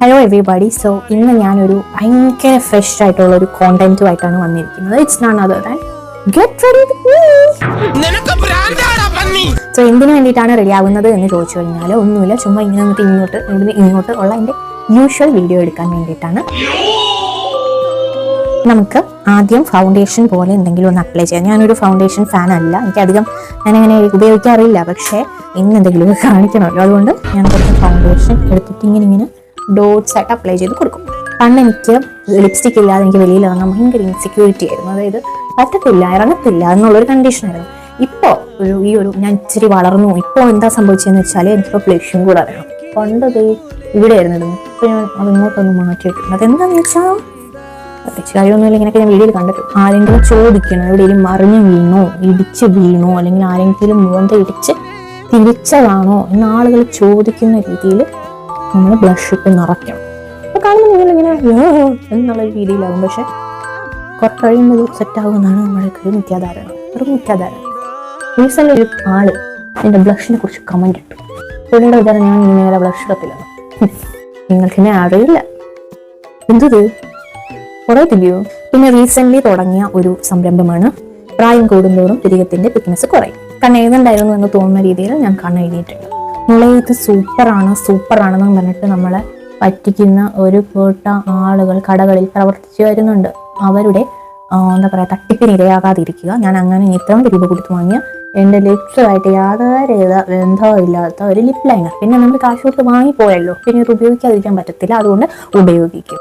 Hello everybody. So ഇന്ന് ഞാനൊരു ഭയങ്കര ഫ്രഷ് ആയിട്ടുള്ള ഒരു കോണ്ടന്റുമായിട്ടാണ് വന്നിരിക്കുന്നത്. It's not other than get ready with me. So എന്തിനു വേണ്ടിയിട്ടാണ് റെഡി ആകുന്നത് എന്ന് ചോദിച്ചു കഴിഞ്ഞാൽ ഒന്നുമില്ല, ചുമ്മാ ഇങ്ങനെ വന്നിട്ട് ഇങ്ങോട്ട് ഉള്ള എൻ്റെ യൂഷ്വൽ വീഡിയോ എടുക്കാൻ വേണ്ടിയിട്ടാണ്. നമുക്ക് ആദ്യം ഫൗണ്ടേഷൻ പോലെ എന്തെങ്കിലും ഒന്ന് അപ്ലൈ ചെയ്യാം. ഞാനൊരു ഫൗണ്ടേഷൻ ഫാൻ അല്ല, എനിക്കധികം ഞാനങ്ങനെ ഉപയോഗിക്കാറില്ല, പക്ഷേ ഇന്ന് എന്തെങ്കിലും കാണിക്കണമല്ലോ, അതുകൊണ്ട് ഞാൻ കുറച്ച് ഫൗണ്ടേഷൻ എടുത്തിട്ട് ഇങ്ങനെ ഡോട്ട്സ് ആയിട്ട് അപ്ലൈ ചെയ്ത് കൊടുക്കും. പണ്ട് എനിക്ക് ലിപ്സ്റ്റിക് ഇല്ലാതെ എനിക്ക് വെളിയിൽ ഇറങ്ങാൻ ഭയങ്കര ഇൻസെക്യൂരിറ്റി ആയിരുന്നു. അതായത് പറ്റത്തില്ല, ഇറങ്ങത്തില്ല എന്നുള്ളൊരു കണ്ടീഷനായിരുന്നു. ഇപ്പോൾ ഞാൻ ഇച്ചിരി വളർന്നു. ഇപ്പോൾ എന്താ സംഭവിച്ചതെന്ന് വെച്ചാൽ എനിക്കിപ്പോൾ ബ്ലഷും കൂടെ അറിയണം. പണ്ട് ഇവിടെ ആയിരുന്നു ഇടുന്നു, ഇപ്പോൾ ഞാൻ അത് ഇങ്ങോട്ടൊന്ന് മാറ്റിയിട്ടുണ്ട്. അതെന്താണെന്ന് വെച്ചാൽ പ്രത്യേകിച്ച് കാര്യമൊന്നുമില്ല, ഇങ്ങനെയൊക്കെ ഞാൻ വീഡിയോയിൽ കണ്ടിട്ടുണ്ട്. ആരെങ്കിലും ചോദിക്കണം എവിടെയെങ്കിലും മറിഞ്ഞു വീണോ, ഇടിച്ച് വീണോ, അല്ലെങ്കിൽ ആരെങ്കിലും മുഖത്തെ ഇടിച്ച് തിരിച്ചതാണോ എന്ന് ആളുകൾ ചോദിക്കുന്ന രീതിയിൽ നമ്മൾ ബ്ലഷ് ഇട്ട് നിറയ്ക്കണം. അപ്പോൾ കാണുമ്പോൾ നിങ്ങളിങ്ങനെ എന്നുള്ള രീതിയിലാകും, പക്ഷെ കുറച്ച് കഴിയുമ്പോൾ സെറ്റാകുമെന്നാണ് നമ്മൾക്ക് ഒരു മിഥ്യാധാരണ. റീസെൻ്റ് ഒരു ആള് എൻ്റെ ബ്ലഷിനെ കുറിച്ച് കമൻറ്റ് ഇട്ടു. പുള്ളിയുടെ വിചാരം ഞാൻ ഇങ്ങനെ ബ്ലഷ് ഇടത്തില്ല. നിങ്ങൾക്കെന്നെ അറിയില്ല എന്തത് കുറയത്തില്ലയോ. പിന്നെ റീസെൻ്റ്ലി തുടങ്ങിയ ഒരു സംരംഭമാണ് പ്രായം കൂടുന്തോറും പിരികത്തിൻ്റെ തിക്നെസ് കുറയും. കണ്ണെഴുതുണ്ടായിരുന്നു എന്ന് തോന്നുന്ന രീതിയിൽ ഞാൻ കണ്ണെഴുതിയിട്ടുണ്ട്. ഇത് സൂപ്പറാണെന്ന് പറഞ്ഞിട്ട് നമ്മളെ പറ്റിക്കുന്ന ഒരു കൂട്ട ആളുകൾ കടകളിൽ പ്രവർത്തിച്ചു വരുന്നുണ്ട്. അവരുടെ തട്ടിപ്പിന് ഇരയാകാതിരിക്കുക. ഞാൻ അങ്ങനെ ഇത്രയും രൂപ കൊടുത്ത് വാങ്ങിയ എൻ്റെ ലിപ്സുമായിട്ട് യാതൊരു ബന്ധവും ഇല്ലാത്ത ഒരു ലിപ് ലൈനർ. പിന്നെ നമ്മൾ കാശ് കൊടുത്ത് വാങ്ങിപ്പോയല്ലോ, പിന്നെ ഇത് ഉപയോഗിക്കാതിരിക്കാൻ പറ്റത്തില്ല, അതുകൊണ്ട് ഉപയോഗിക്കും.